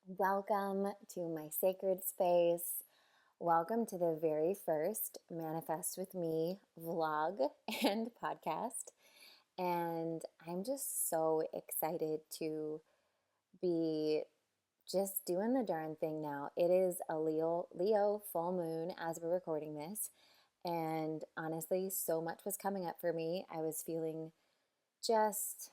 Welcome to my sacred space. Welcome to the very first Manifest with Me vlog and podcast. And I'm just so excited to be just doing the darn thing now. It is a Leo full moon as we're recording this. And honestly, so much was coming up for me. I was feeling just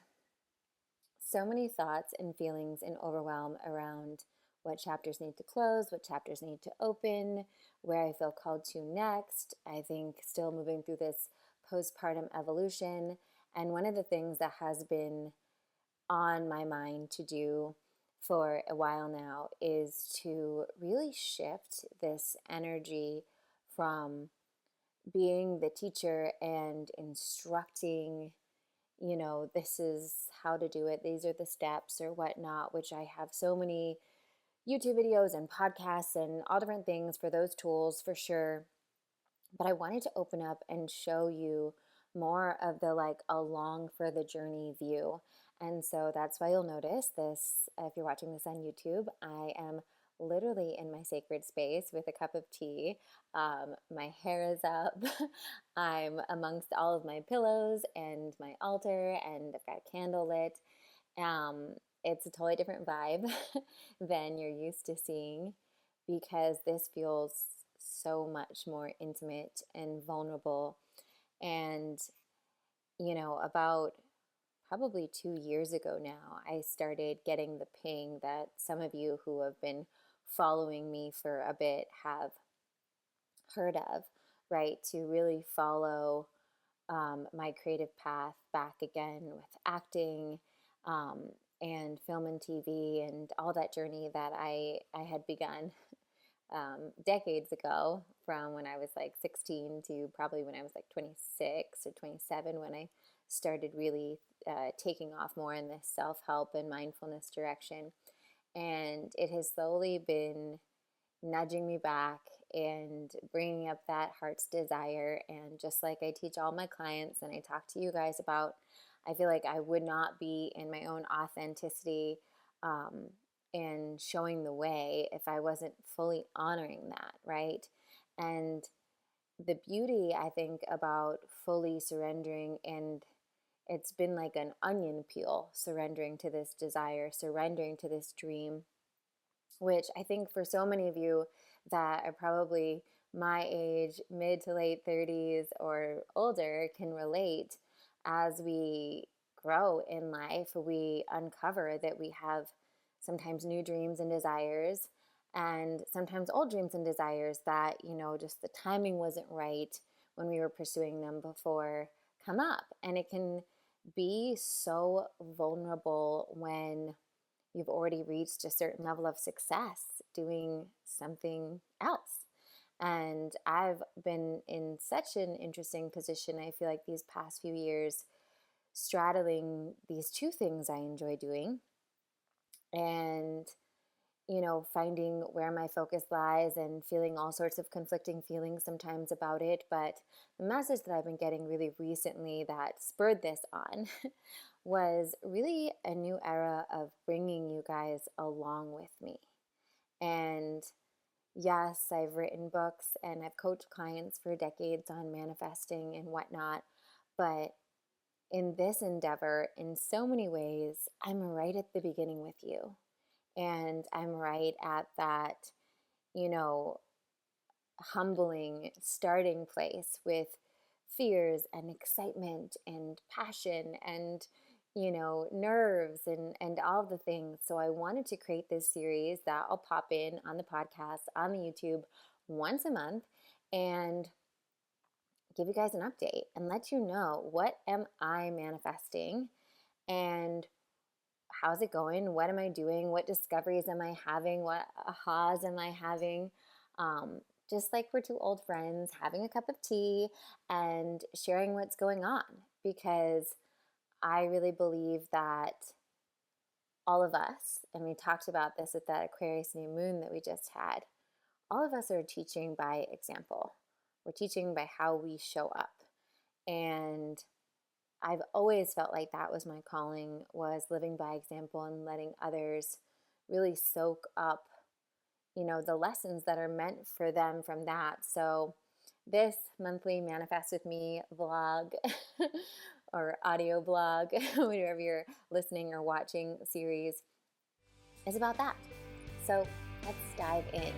so many thoughts and feelings and overwhelm around what chapters need to close, what chapters need to open, where I feel called to next. I think still moving through this postpartum evolution. And one of the things that has been on my mind to do for a while now is to really shift this energy from being the teacher and instructing, this is how to do it, these are the steps or whatnot, which I have so many YouTube videos and podcasts and all different things for those tools for sure. But I wanted to open up and show you more of the along for the journey view. And so that's why you'll notice this, if you're watching this on YouTube, I am literally in my sacred space with a cup of tea. My hair is up. I'm amongst all of my pillows and my altar, and I've got a candle lit. It's a totally different vibe than you're used to seeing because this feels so much more intimate and vulnerable. And, about probably 2 years ago now, I started getting the ping that some of you who have been following me for a bit have heard of, right? To really follow my creative path back again with acting and film and TV and all that journey that I had begun decades ago, from when I was like 16 to probably when I was like 26 or 27, when I started really taking off more in this self-help and mindfulness direction. And it has slowly been nudging me back and bringing up that heart's desire. And just like I teach all my clients and I talk to you guys about, I feel like I would not be in my own authenticity and showing the way if I wasn't fully honoring that, right? And the beauty, I think, about fully surrendering, and it's been like an onion peel, surrendering to this desire, surrendering to this dream, which I think for so many of you that are probably my age, mid to late 30s or older, can relate. As we grow in life, we uncover that we have sometimes new dreams and desires, and sometimes old dreams and desires that, just the timing wasn't right when we were pursuing them before come up. And it can be so vulnerable when you've already reached a certain level of success doing something else. And I've been in such an interesting position, I feel like, these past few years, straddling these two things I enjoy doing and, finding where my focus lies and feeling all sorts of conflicting feelings sometimes about it. But the message that I've been getting really recently that spurred this on was really a new era of bringing you guys along with me. And yes, I've written books and I've coached clients for decades on manifesting and whatnot, but in this endeavor, in so many ways, I'm right at the beginning with you. And I'm right at that, you know, humbling starting place with fears and excitement and passion and, nerves and all the things. So I wanted to create this series that I'll pop in on the podcast, on the YouTube once a month, and give you guys an update and let you know, what am I manifesting and how's it going? What am I doing? What discoveries am I having? What ahas am I having? Just like we're two old friends having a cup of tea and sharing what's going on, because I really believe that all of us, and we talked about this at that Aquarius new moon that we just had, all of us are teaching by example. We're teaching by how we show up. And I've always felt like that was my calling, was living by example and letting others really soak up, the lessons that are meant for them from that. So this monthly Manifest with Me vlog or audio blog, whatever you're listening or watching series, is about that. So let's dive in.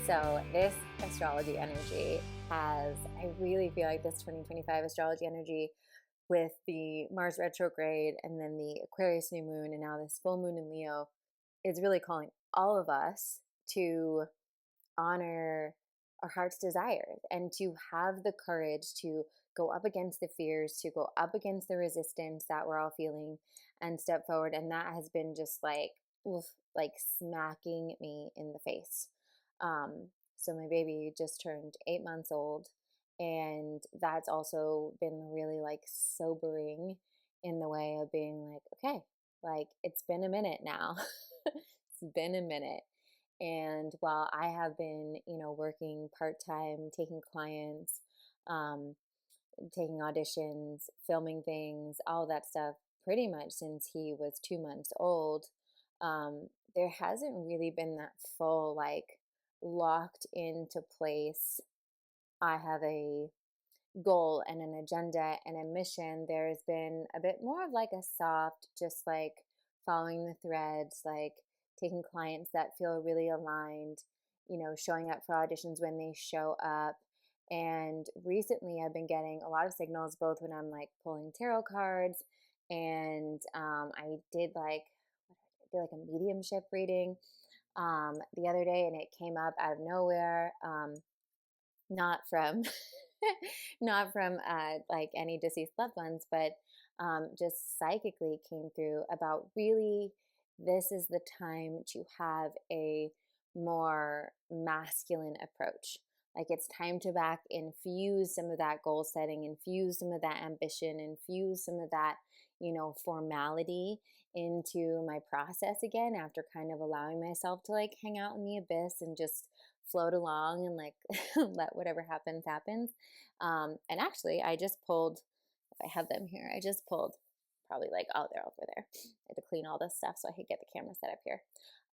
So this astrology energy I really feel like this 2025 astrology energy with the Mars retrograde and then the Aquarius new moon and now this full moon in Leo is really calling all of us to honor our heart's desires and to have the courage to go up against the fears, to go up against the resistance that we're all feeling and step forward. And that has been just like, oof, like smacking me in the face. So my baby just turned 8 months old, and that's also been really like sobering in the way of being like, okay, like it's been a minute now. It's been a minute. And while I have been, working part-time, taking clients, um, taking auditions, filming things, all that stuff, pretty much since he was 2 months old, there hasn't really been that full, like, locked into place. I have a goal and an agenda and a mission. There's been a bit more of like a soft, just like following the threads, like taking clients that feel really aligned, showing up for auditions when they show up. And recently I've been getting a lot of signals, both when I'm like pulling tarot cards and I did like a mediumship reading the other day, and it came up out of nowhere. Not from not from like any deceased loved ones, but just psychically came through about really this is the time to have a more masculine approach. Like it's time to back infuse some of that goal setting, infuse some of that ambition, infuse some of that, formality into my process again after kind of allowing myself to like hang out in the abyss and just float along and like let whatever happens happens. And actually I just pulled, if I have them here, I just pulled probably like, oh, they're over there. I had to clean all this stuff so I could get the camera set up here.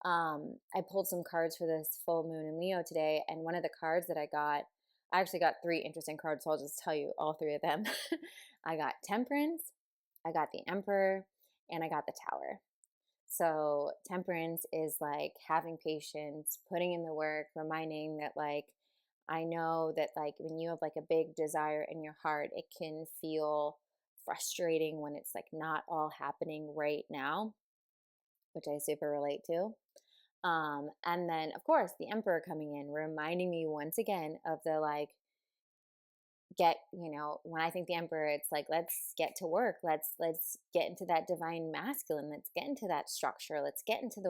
I pulled some cards for this full moon in Leo today, and one of the cards that I actually got three interesting cards, so I'll just tell you all three of them. I got Temperance, I got the Emperor, and I got the Tower. So temperance is like having patience, putting in the work, reminding that like I know that like when you have like a big desire in your heart, it can feel frustrating when it's like not all happening right now, which I super relate to. And then of course the Emperor coming in, reminding me once again of the like when I think the Emperor, it's like let's get to work, let's get into that divine masculine, let's get into that structure, let's get into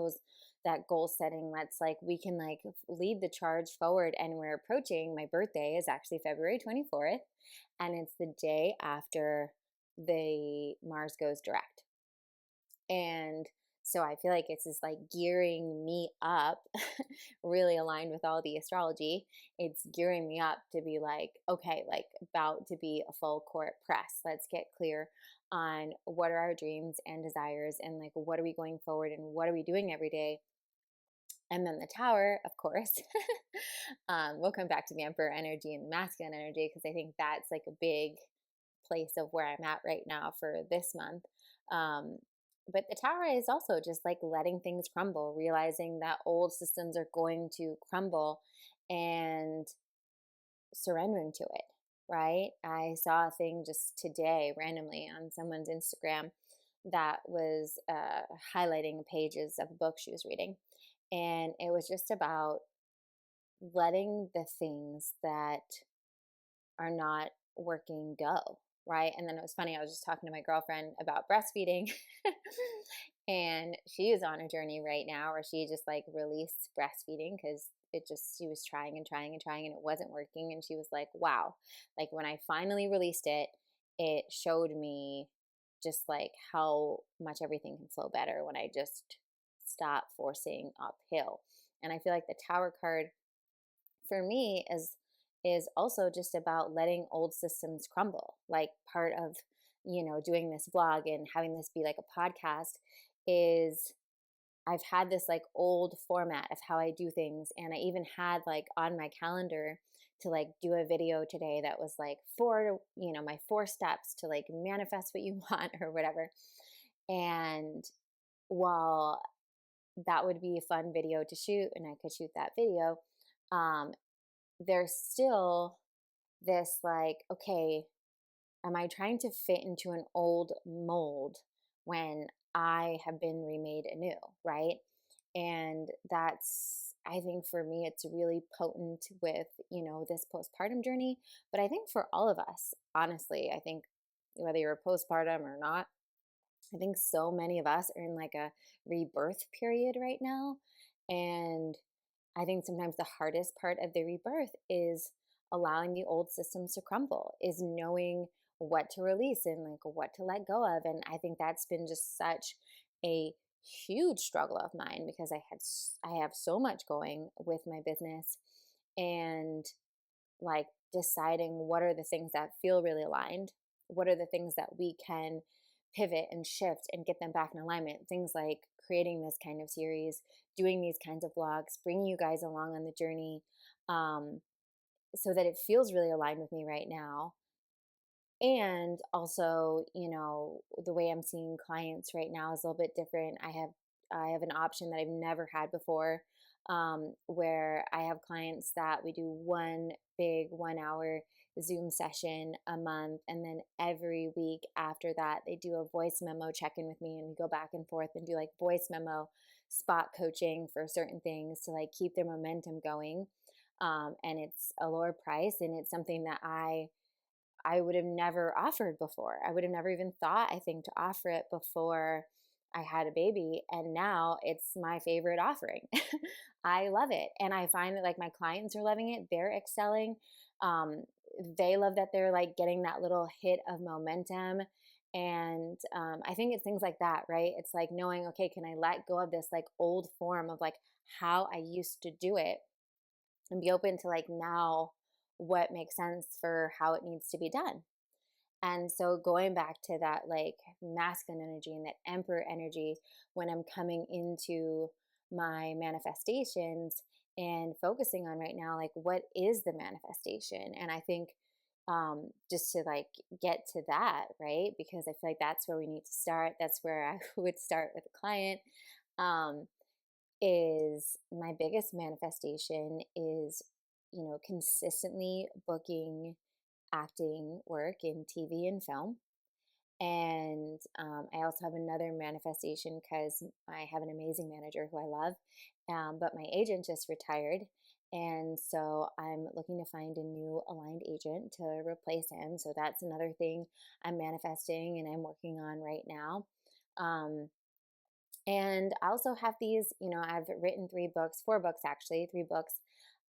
that goal setting, let's like we can like lead the charge forward. And we're approaching, my birthday is actually February 24th, and it's the day after the Mars goes direct. And so I feel like it's just like gearing me up, really aligned with all the astrology. It's gearing me up to be like, okay, like about to be a full court press. Let's get clear on what are our dreams and desires and like what are we going forward and what are we doing every day. And then the Tower, of course. We'll come back to the Emperor energy and the masculine energy because I think that's like a big place of where I'm at right now for this month. But the Tower is also just like letting things crumble, realizing that old systems are going to crumble and surrendering to it, right? I saw a thing just today randomly on someone's Instagram that was highlighting pages of a book she was reading. And it was just about letting the things that are not working go, right? And then it was funny, I was just talking to my girlfriend about breastfeeding and she is on a journey right now where she just like released breastfeeding because she was trying and trying and trying and it wasn't working. And she was like, wow, like when I finally released it, it showed me just like how much everything can flow better when I just stop forcing uphill. And I feel like the Tower card for me is also just about letting old systems crumble. Like part of, doing this vlog and having this be like a podcast is I've had this like old format of how I do things. And I even had like on my calendar to like do a video today that was like my 4 steps to like manifest what you want or whatever. And while that would be a fun video to shoot and I could shoot that video, um, there's still this like, okay, am I trying to fit into an old mold when I have been remade anew, right? And that's, I think for me, it's really potent with, this postpartum journey. But I think for all of us, honestly, I think whether you're postpartum or not, I think so many of us are in like a rebirth period right now. And I think sometimes the hardest part of the rebirth is allowing the old systems to crumble, is knowing what to release and like what to let go of. And I think that's been just such a huge struggle of mine because I have so much going with my business, and like deciding what are the things that feel really aligned, what are the things that we can pivot and shift and get them back in alignment. Things like creating this kind of series, doing these kinds of vlogs, bringing you guys along on the journey, um, so that it feels really aligned with me right now. And also, the way I'm seeing clients right now is a little bit different. I have an option that I've never had before, where I have clients that we do one big 1 hour Zoom session a month, and then every week after that they do a voice memo check-in with me, and we go back and forth and do like voice memo spot coaching for certain things to like keep their momentum going. And it's a lower price, and it's something that I would have never offered before. I would have never even thought, I think, to offer it before I had a baby. And now it's my favorite offering. I love it. And I find that like my clients are loving it. They're excelling. Um, they love that they're like getting that little hit of momentum. And I think it's things like that, right? It's like knowing, okay, can I let go of this like old form of like how I used to do it and be open to like now what makes sense for how it needs to be done. And so going back to that like masculine energy and that emperor energy when I'm coming into my manifestations and focusing on right now, like what is the manifestation? And I think just to like get to that, right? Because I feel like that's where we need to start. That's where I would start with a client. Um, is my biggest manifestation is, consistently booking acting work in TV and film. And I also have another manifestation because I have an amazing manager who I love, but my agent just retired. And so I'm looking to find a new aligned agent to replace him. So that's another thing I'm manifesting and I'm working on right now. Um, and I also have these, I've written 3 books, 4 books actually, 3 books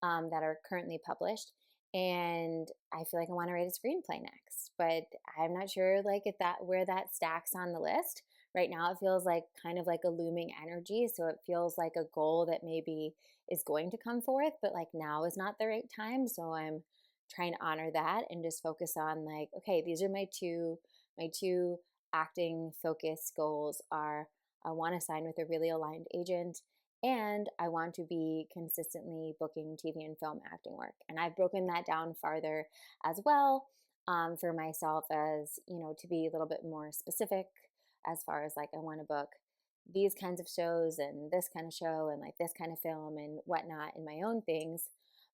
that are currently published. And I feel like I want to write a screenplay next, but I'm not sure like if that where that stacks on the list. Right now it feels like kind of like a looming energy. So it feels like a goal that maybe is going to come forth, but like now is not the right time. So I'm trying to honor that and just focus on like, okay, these are my two acting focus goals are I want to sign with a really aligned agent, and I want to be consistently booking TV and film acting work. And I've broken that down farther as well, for myself as, to be a little bit more specific as far as like I want to book these kinds of shows and this kind of show and like this kind of film and whatnot in my own things.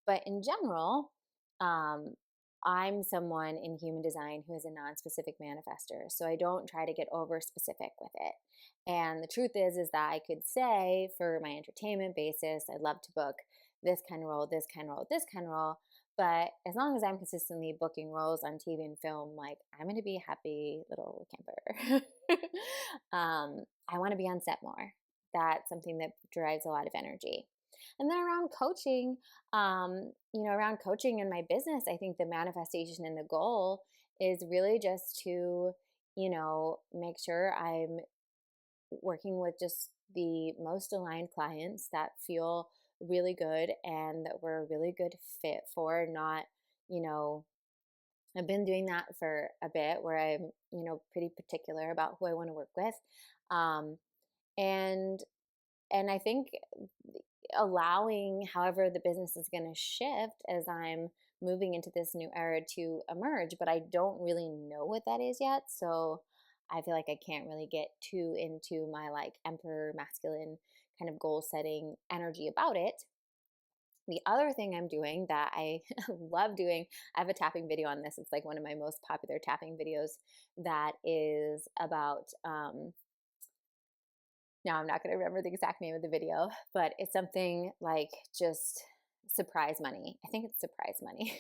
But in general, um, I'm someone in human design who is a non-specific manifester. So I don't try to get over specific with it. And the truth is that I could say for my entertainment basis, I'd love to book this kind of role, this kind of role, this kind of role. But as long as I'm consistently booking roles on TV and film, like I'm going to be a happy little camper. I want to be on set more. That's something that drives a lot of energy. And then around coaching in my business, I think the manifestation and the goal is really just to, make sure I'm working with just the most aligned clients that feel really good and that we're a really good fit for. Not, you know, I've been doing that for a bit where I'm, pretty particular about who I want to work with. Um, and And I think allowing however the business is going to shift as I'm moving into this new era to emerge, but I don't really know what that is yet. So I feel like I can't really get too into my like emperor masculine kind of goal setting energy about it. The other thing I'm doing that I love doing, I have a tapping video on this. It's like one of my most popular tapping videos that is about now I'm not going to remember the exact name of the video, but it's something like just surprise money. I think it's surprise money.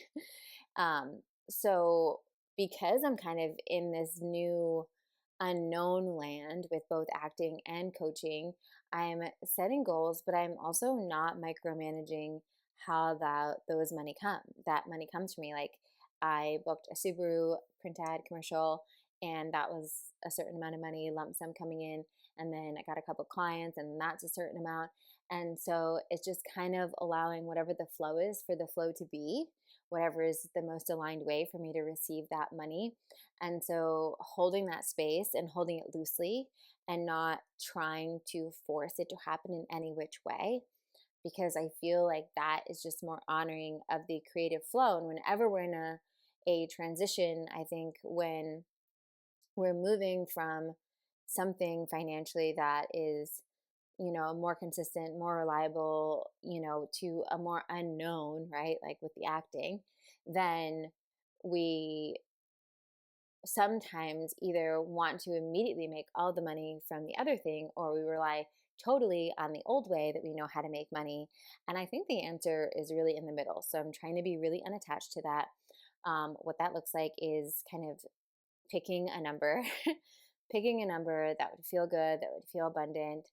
um, so because I'm kind of in this new unknown land with both acting and coaching, I'm setting goals, but I'm also not micromanaging how that money comes for me. Like I booked a Subaru print ad commercial, and that was a certain amount of money lump sum coming in, and then I got a couple clients and that's a certain amount. And so it's just kind of allowing whatever the flow is for the flow to be, whatever is the most aligned way for me to receive that money. And so holding that space and holding it loosely and not trying to force it to happen in any which way, because I feel like that is just more honoring of the creative flow. And whenever we're in a transition, I think when we're moving from something financially that is, more consistent, more reliable, to a more unknown, right? Like with the acting, then we sometimes either want to immediately make all the money from the other thing, or we rely totally on the old way that we know how to make money. And I think the answer is really in the middle. So I'm trying to be really unattached to that. What that looks like is kind of picking a number, picking a number that would feel good, that would feel abundant,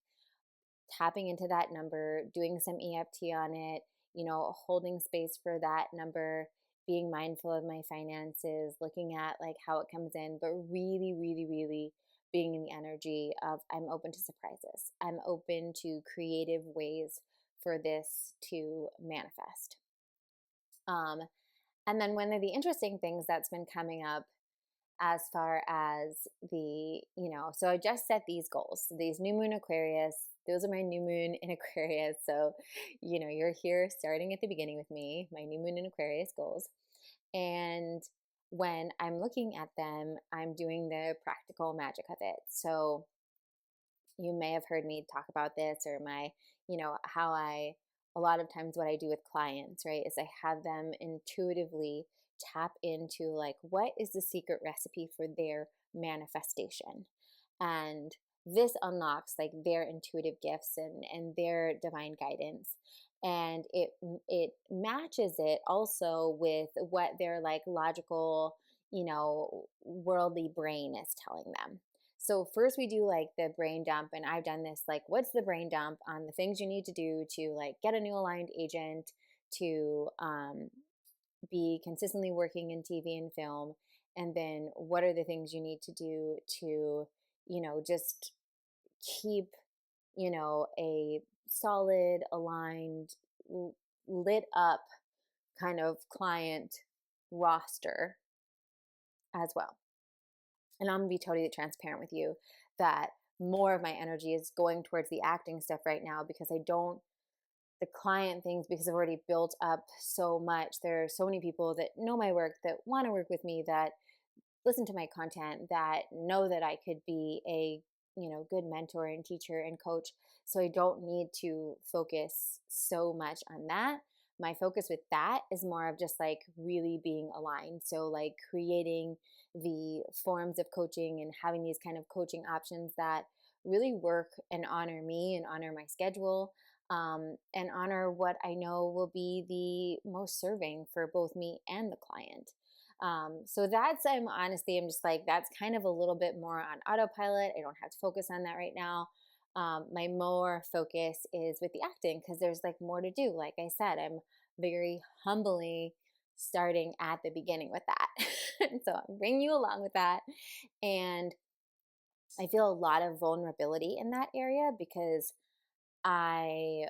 tapping into that number, doing some EFT on it, holding space for that number, being mindful of my finances, looking at like how it comes in, but really, really, really being in the energy of I'm open to surprises. I'm open to creative ways for this to manifest. And then one of the interesting things that's been coming up as far as so I just set these goals. So these new moon Aquarius, those are my new moon in Aquarius. So, you're here starting at the beginning with me, my new moon in Aquarius goals. And when I'm looking at them, I'm doing the practical magic of it. So you may have heard me talk about this, or how a lot of times what I do with clients, right, is I have them intuitively tap into like, what is the secret recipe for their manifestation? And this unlocks like their intuitive gifts and their divine guidance. And it matches it also with what their like logical, worldly brain is telling them. So first we do like the brain dump, and I've done this, like what's the brain dump on the things you need to do to like get a new aligned agent, to be consistently working in TV and film, and then what are the things you need to do to, just keep, a solid, aligned, lit up kind of client roster as well. And I'm gonna be totally transparent with you that more of my energy is going towards the acting stuff right now, because the client things, because I've already built up so much. There are so many people that know my work, that want to work with me, that listen to my content, that know that I could be a, good mentor and teacher and coach. So I don't need to focus so much on that. My focus with that is more of just like really being aligned. So like creating the forms of coaching and having these kind of coaching options that really work and honor me and honor my schedule, and honor what I know will be the most serving for both me and the client. So I'm just like, that's kind of a little bit more on autopilot. I don't have to focus on that right now. My more focus is with the acting, because there's like more to do. Like I said, I'm very humbly starting at the beginning with that. So I'm bringing you along with that. And I feel a lot of vulnerability in that area, because I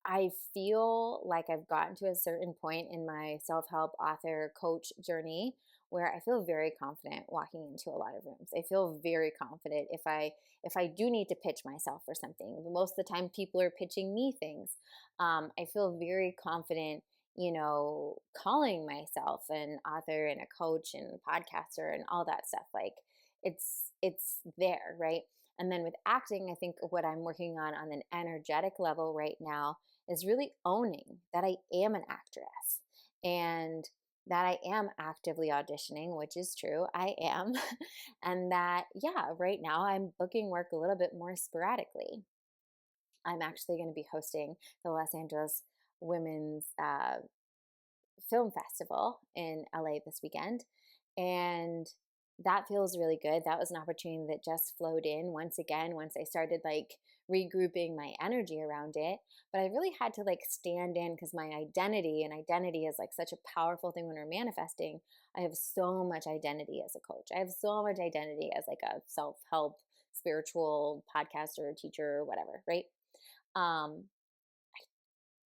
I feel like I've gotten to a certain point in my self-help author coach journey where I feel very confident walking into a lot of rooms. I feel very confident if I do need to pitch myself for something. Most of the time people are pitching me things. I feel very confident, calling myself an author and a coach and a podcaster and all that stuff. Like it's there, right? And then with acting, I think what I'm working on an energetic level right now is really owning that I am an actress and that I am actively auditioning, which is true. I am. And that, yeah, right now I'm booking work a little bit more sporadically. I'm actually going to be hosting the Los Angeles Women's Film Festival in LA this weekend. And that feels really good. That was an opportunity that just flowed in once again, once I started like regrouping my energy around it. But I really had to like stand in because my identity, and identity is like such a powerful thing when we're manifesting. I have so much identity as a coach. I have so much identity as like a self help, spiritual podcaster, teacher, whatever, right? Um,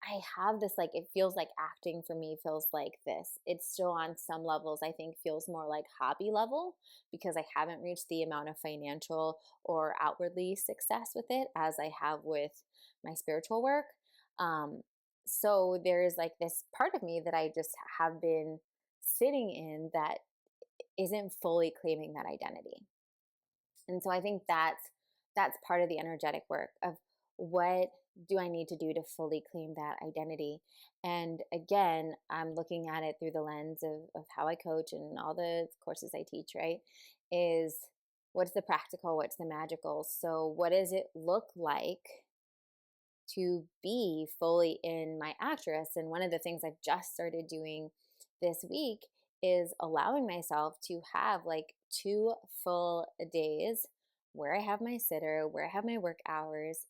I have this like, it feels like acting for me feels like this. It's still on some levels, I think, feels more like hobby level because I haven't reached the amount of financial or outwardly success with it as I have with my spiritual work. Um, so there's like this part of me that I just have been sitting in that isn't fully claiming that identity. And so I think that's part of the energetic work of what do I need to do to fully claim that identity. And again, I'm looking at it through the lens of how I coach and all the courses I teach, right? Is what's the practical, what's the magical? So what does it look like to be fully in my actress? And one of the things I've just started doing this week is allowing myself to have like 2 full days where I have my sitter, where I have my work hours,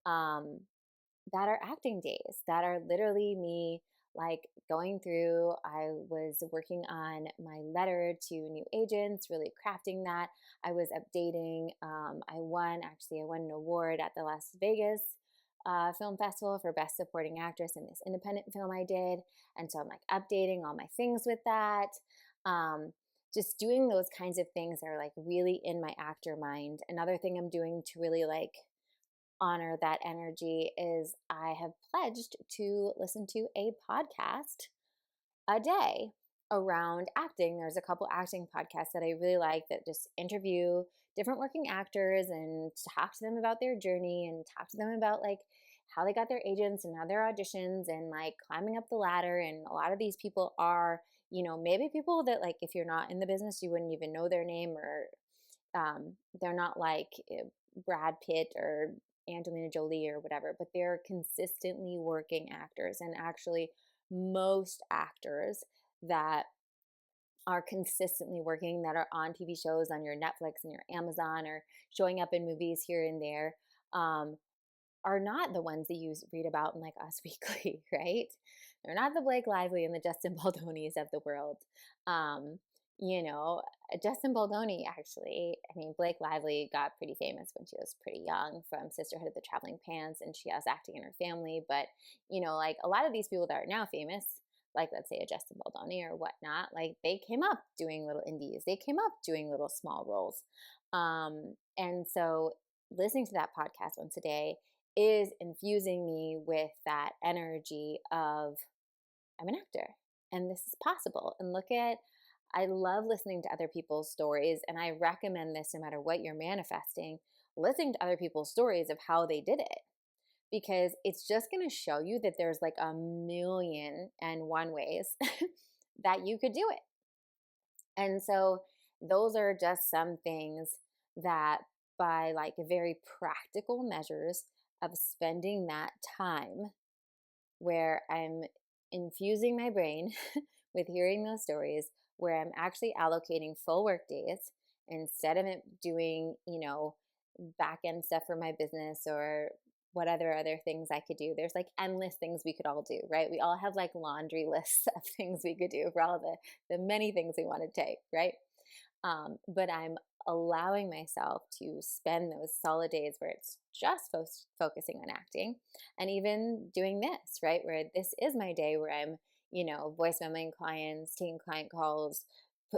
um, that are acting days, that are literally me like going through. I was working on my letter to new agents, really crafting that. I was updating. I won an award at the Las Vegas Film Festival for Best Supporting Actress in this independent film I did. And so I'm like updating all my things with that. Um, just doing those kinds of things that are like really in my actor mind. Another thing I'm doing to really like honor that energy is I have pledged to listen to a podcast a day around acting. There's a couple acting podcasts that I really like that just interview different working actors and talk to them about their journey and talk to them about like how they got their agents and how their auditions and like climbing up the ladder. And a lot of these people are, maybe people that like if you're not in the business, you wouldn't even know their name, or they're not like Brad Pitt or Angelina Jolie or whatever, but they're consistently working actors. And actually, most actors that are consistently working, that are on TV shows, on your Netflix and your Amazon, or showing up in movies here and there, um, are not the ones that you read about in like Us Weekly, right? They're not the Blake Lively and the Justin Baldonis of the world. Um, you know, Justin Baldoni actually, I mean, Blake Lively got pretty famous when she was pretty young from Sisterhood of the Traveling Pants, and she has acting in her family. But, like a lot of these people that are now famous, like let's say a Justin Baldoni or whatnot, like they came up doing little indies, they came up doing little small roles. And so listening to that podcast once a day is infusing me with that energy of I'm an actor and this is possible. And I love listening to other people's stories, and I recommend this no matter what you're manifesting, listening to other people's stories of how they did it, because it's just going to show you that there's like a million and one ways that you could do it. And so those are just some things that by like very practical measures of spending that time where I'm infusing my brain with hearing those stories, where I'm actually allocating full work days instead of it doing, back end stuff for my business or what other things I could do. There's like endless things we could all do, right? We all have like laundry lists of things we could do for all the many things we want to take, right? But I'm allowing myself to spend those solid days where it's just focusing on acting, and even doing this, right? Where this is my day where I'm, voice memoing clients, taking client calls,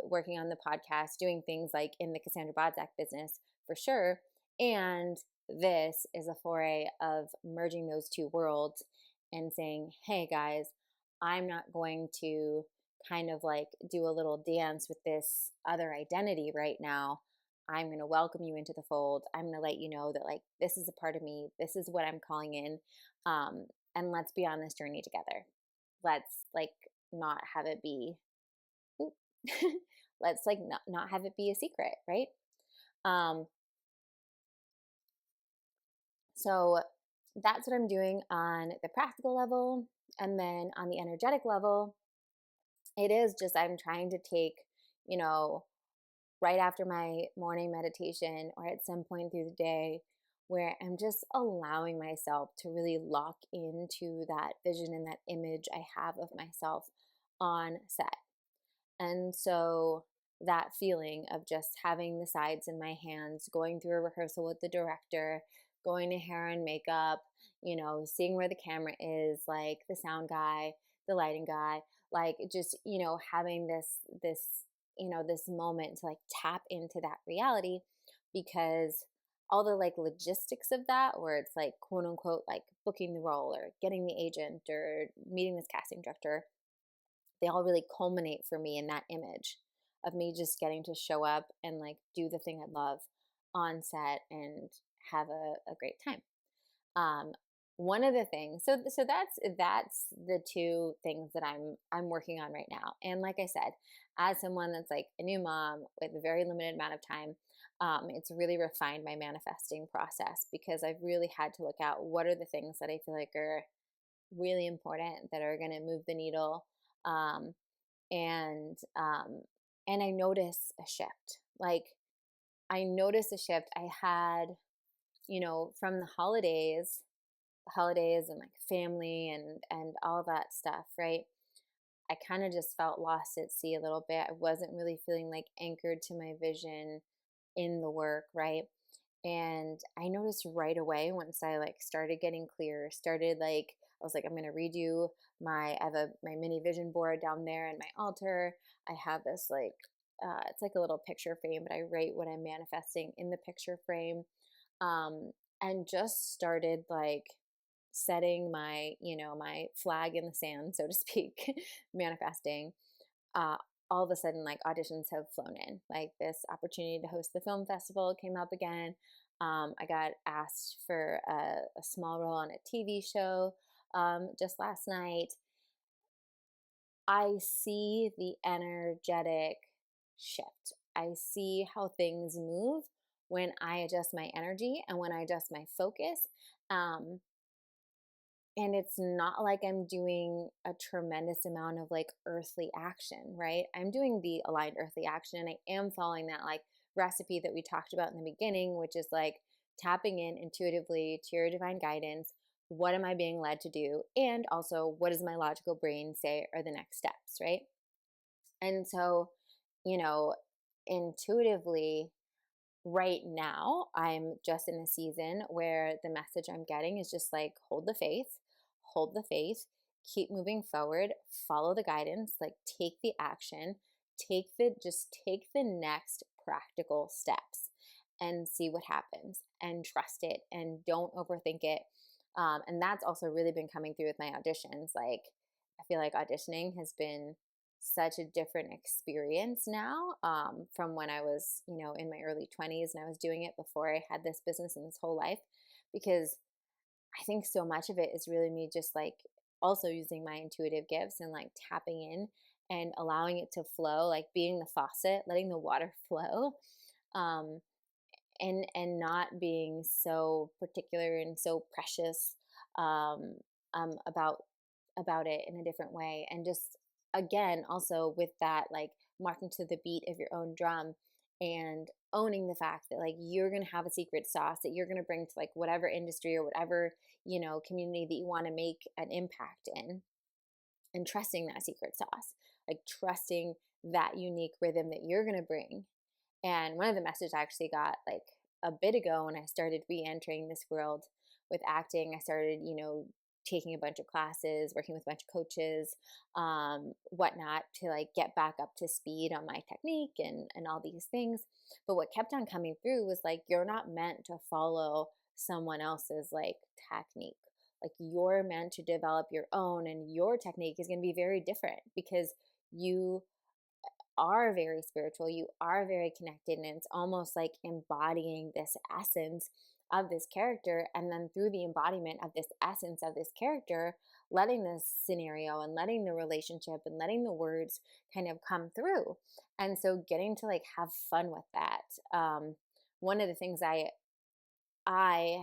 working on the podcast, doing things like in the Cassandra business for sure. And this is a foray of merging those two worlds and saying, hey guys, I'm not going to kind of like do a little dance with this other identity right now. I'm going to welcome you into the fold. I'm going to let you know that like this is a part of me. This is what I'm calling in. And let's be on this journey together. Let's like not have it be, let's like not have it be a secret, right? So that's what I'm doing on the practical level. And then on the energetic level, it is just I'm trying to take, right after my morning meditation or at some point through the day where I'm just allowing myself to really lock into that vision and that image I have of myself on set. And so that feeling of just having the sides in my hands, going through a rehearsal with the director, going to hair and makeup, seeing where the camera is, like the sound guy, the lighting guy, like just, having this moment to like tap into that reality, because all the like logistics of that, where it's like quote unquote like booking the role or getting the agent or meeting this casting director, they all really culminate for me in that image of me just getting to show up and like do the thing I love on set and have a great time. One of the things, so that's the two things that I'm working on right now. And like I said, as someone that's like a new mom with a very limited amount of time, it's really refined my manifesting process, because I've really had to look at what are the things that I feel like are really important, that are going to move the needle. Um, and I notice a shift. Like I noticed a shift. I had, from the holidays and like family and all that stuff, right? I kind of just felt lost at sea a little bit. I wasn't really feeling like anchored to my vision in the work, right? And I noticed right away once I like started getting clear, started like I was like, I'm gonna redo my mini vision board down there in my altar. I have this like it's like a little picture frame, but I write what I'm manifesting in the picture frame. And just started like setting my, my flag in the sand, so to speak, manifesting. Uh, all of a sudden, like auditions have flown in. Like this opportunity to host the film festival came up again. I got asked for a small role on a TV show just last night. I see the energetic shift. I see how things move when I adjust my energy and when I adjust my focus. And it's not like I'm doing a tremendous amount of like earthly action, right? I'm doing the aligned earthly action, and I am following that like recipe that we talked about in the beginning, which is like tapping in intuitively to your divine guidance. What am I being led to do? And also, what does my logical brain say are the next steps, right? And so, you know, intuitively, right now, I'm just in a season where the message I'm getting is just like, hold the faith, keep moving forward, follow the guidance, like take the action, just take the next practical steps and see what happens, and trust it and don't overthink it. And that's also really been coming through with my auditions. Like, I feel like auditioning has been such a different experience now, from when I was, in my early 20s and I was doing it before I had this business and this whole life, because I think so much of it is really me just like also using my intuitive gifts and like tapping in and allowing it to flow, like being the faucet, letting the water flow. Um, and not being so particular and so precious, um, about it in a different way. And just again, also with that, like marching to the beat of your own drum and owning the fact that like you're gonna have a secret sauce that you're gonna bring to like whatever industry or whatever, community that you want to make an impact in, and trusting that secret sauce, like trusting that unique rhythm that you're gonna bring. And one of the messages I actually got like a bit ago when I started re-entering this world with acting, I started, taking a bunch of classes, working with a bunch of coaches, whatnot, to like get back up to speed on my technique and all these things. But what kept on coming through was like, you're not meant to follow someone else's like technique. Like, you're meant to develop your own, and your technique is going to be very different because you are very spiritual, you are very connected, and it's almost like embodying this essence of this character. And then through the embodiment of this essence of this character, letting this scenario and letting the relationship and letting the words kind of come through. And so getting to like have fun with that. One of the things I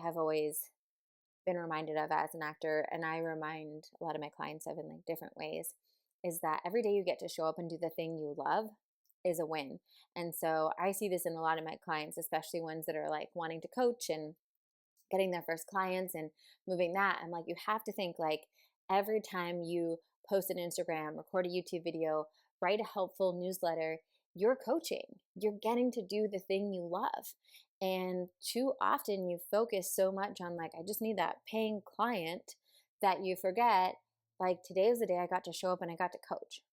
have always been reminded of as an actor, and I remind a lot of my clients of in like different ways, is that every day you get to show up and do the thing you love is a win. And so I see this in a lot of my clients, especially ones that are like wanting to coach and getting their first clients and moving that. I'm like, you have to think like every time you post an Instagram, record a YouTube video, write a helpful newsletter, you're coaching. You're getting to do the thing you love. And too often you focus so much on like, I just need that paying client, that you forget like, today was the day I got to show up and I got to coach.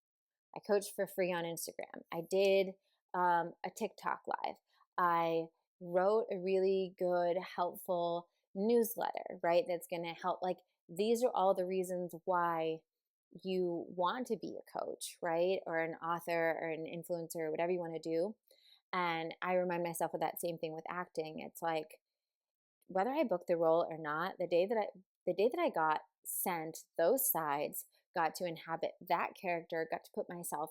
I coached for free on Instagram. I did a TikTok live. I wrote a really good, helpful newsletter, right? That's going to help. Like, these are all the reasons why you want to be a coach, right? Or an author or an influencer, or whatever you want to do. And I remind myself of that same thing with acting. It's like, whether I booked the role or not, the day that I got sent those sides, got to inhabit that character, got to put myself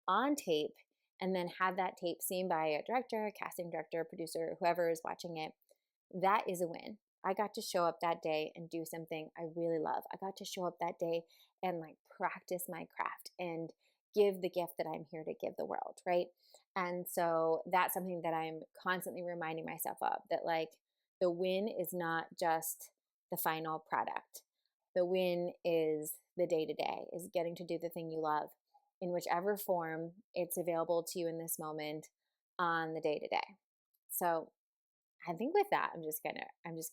on tape, and then have that tape seen by a director, a casting director, producer, whoever is watching it, that is a win. I got to show up that day and do something I really love. I got to show up that day and like practice my craft and give the gift that I'm here to give the world, right? And so that's something that I'm constantly reminding myself of, that like, the win is not just the final product. The win is the day to day, is getting to do the thing you love in whichever form it's available to you in this moment on the day to day. So I think with that, I'm just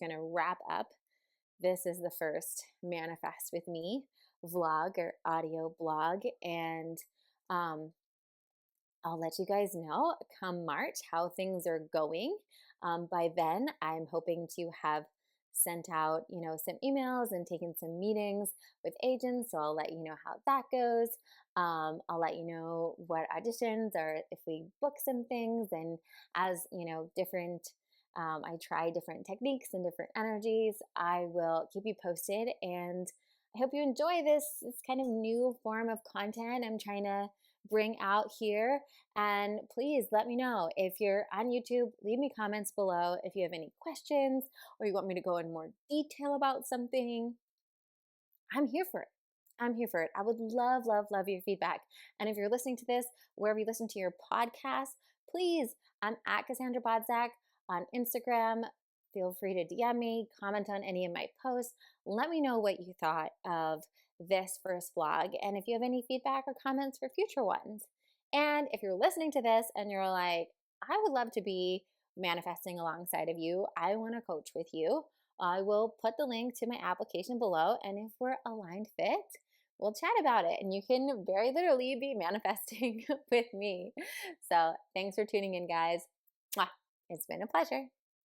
gonna wrap up. This is the first Manifest with Me vlog or audio blog, and I'll let you guys know come March how things are going. By then, I'm hoping to have sent out, some emails and taken some meetings with agents. So I'll let you know how that goes. I'll let you know what auditions or if we book some things. And as different, I try different techniques and different energies, I will keep you posted. And I hope you enjoy this kind of new form of content I'm trying to bring out here. And please let me know if you're on YouTube, leave me comments below if you have any questions or you want me to go in more detail about something. I'm here for it. I'm here for it. I would love, love, love your feedback. And if you're listening to this, wherever you listen to your podcast, please, I'm at Cassandra Bodzak on Instagram. Feel free to DM me, comment on any of my posts. Let me know what you thought of this first vlog and if you have any feedback or comments for future ones. And if you're listening to this and you're like, I would love to be manifesting alongside of you, I want to coach with you, I will put the link to my application below. And if we're aligned fit, we'll chat about it. And you can very literally be manifesting with me. So thanks for tuning in, guys. Mwah. It's been a pleasure.